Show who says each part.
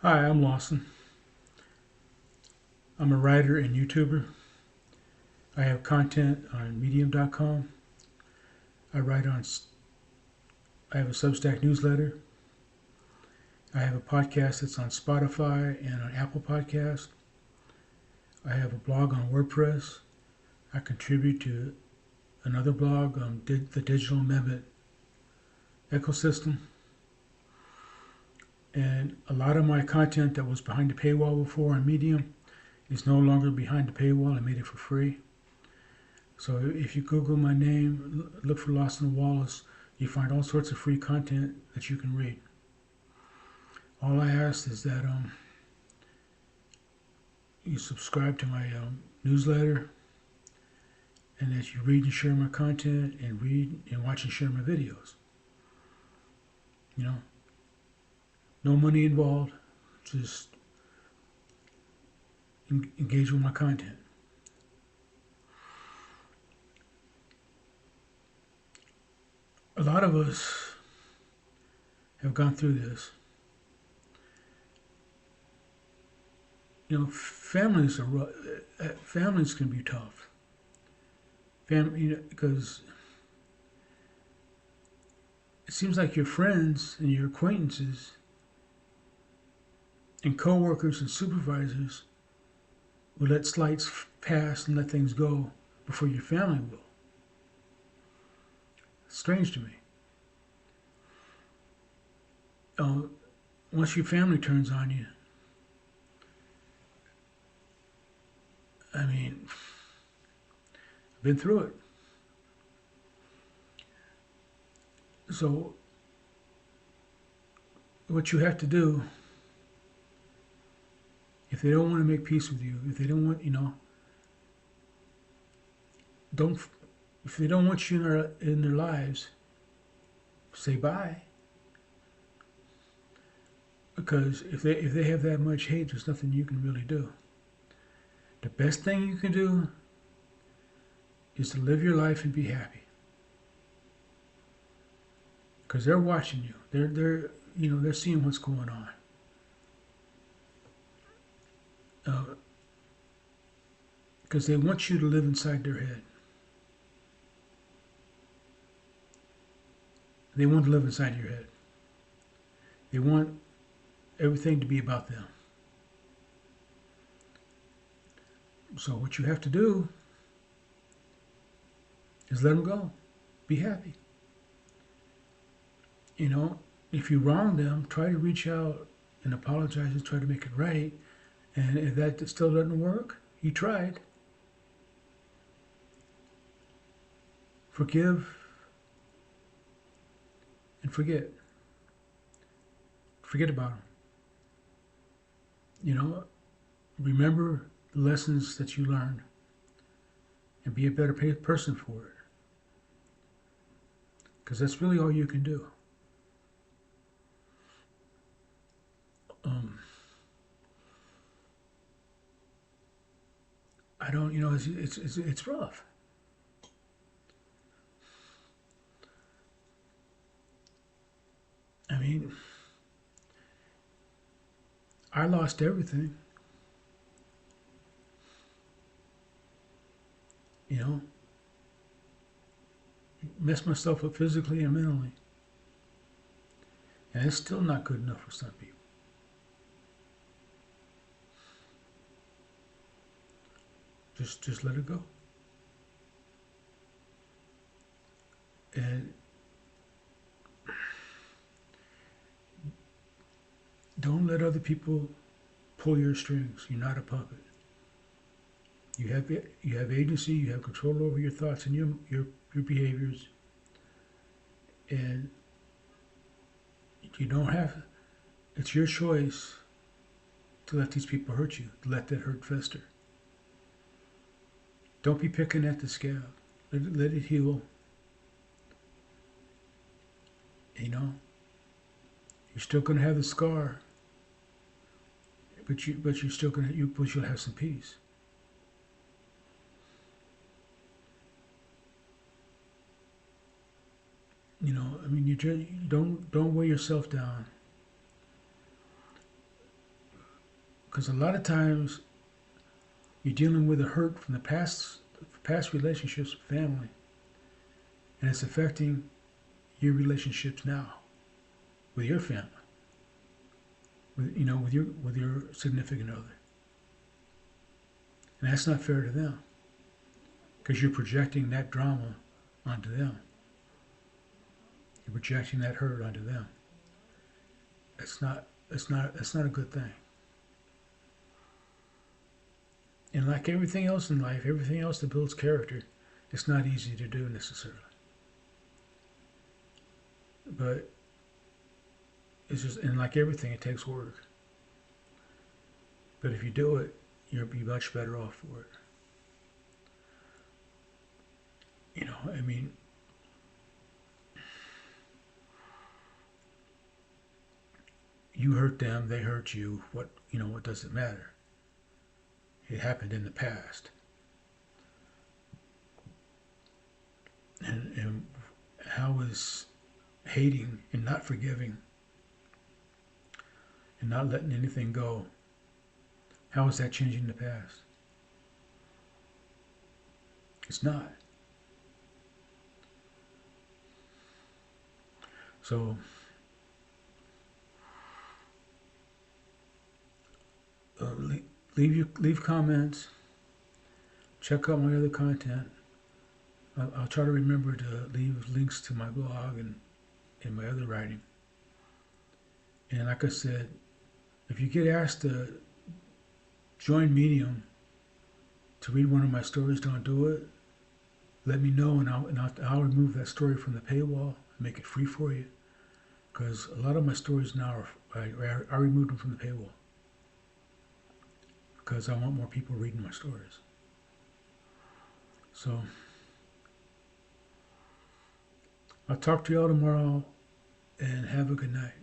Speaker 1: Hi, I'm Lawson. I'm a writer and YouTuber. I have content on Medium.com. I write on. I have a Substack newsletter. I have a podcast that's on Spotify and on Apple Podcast. I have a blog on WordPress. I contribute to another blog on the Digital Amendment ecosystem. And a lot of my content that was behind the paywall before on Medium is no longer behind the paywall. I made it for free. So if you Google my name, look for Lawson Wallace, you find all sorts of free content that you can read. All I ask is that you subscribe to my newsletter, and that you read and share my content, and read and watch and share my videos. You know, no money involved, just engage with my content. A lot of us have gone through this. Families can be tough. Because it seems like your friends and your acquaintances and coworkers and supervisors will let slights pass and let things go before your family will. It's strange to me. Uh, Once your family turns on you, I mean, I've been through it. So what you have to do, if they don't want to make peace with you, if they don't want, don't, if they don't want you in their lives, say bye. Because if they have that much hate, there's nothing you can really do. The best thing you can do is to live your life and be happy. Because they're watching you. They're seeing what's going on. Because they want you to live inside their head. They want to live inside your head. They want everything to be about them. So what you have to do is let them go. Be happy. If you wrong them, try to reach out and apologize and try to make it right. And if that still doesn't work, you tried. Forgive and forget. Forget about them. Remember the lessons that you learned and be a better person for it. Because that's really all you can do. I don't, it's rough. I mean, I lost everything. You know, messed myself up physically and mentally. And it's still not good enough for some people. Just let it go. And don't let other people pull your strings. You're not a puppet. You have agency. You have control over your thoughts and your behaviors. And you don't have. It's your choice to let these people hurt you. To let that hurt fester. Don't be picking at the scab. Let it heal. You're still gonna have the scar, but you're still but you'll have some peace. You don't weigh yourself down. Because a lot of times you're dealing with a hurt from the past relationships with family, and it's affecting your relationships now with your family, with your significant other, and that's not fair to them because you're projecting that drama onto them. You're projecting that hurt onto them. It's not. It's not a good thing. And like everything else in life, everything else that builds character, it's not easy to do necessarily. But it's just, and like everything, it takes work. But if you do it, you'll be much better off for it. I mean, you hurt them, they hurt you. What does it matter? It happened in the past. And how is hating and not forgiving and not letting anything go, how is that changing the past? It's not. So leave comments. Check out my other content. I'll try to remember to leave links to my blog and my other writing. And like I said, if you get asked to join Medium to read one of my stories, don't do it. Let me know, and I'll remove that story from the paywall and make it free for you. Because a lot of my stories now I removed them from the paywall because I want more people reading my stories. So I'll talk to y'all tomorrow, and have a good night.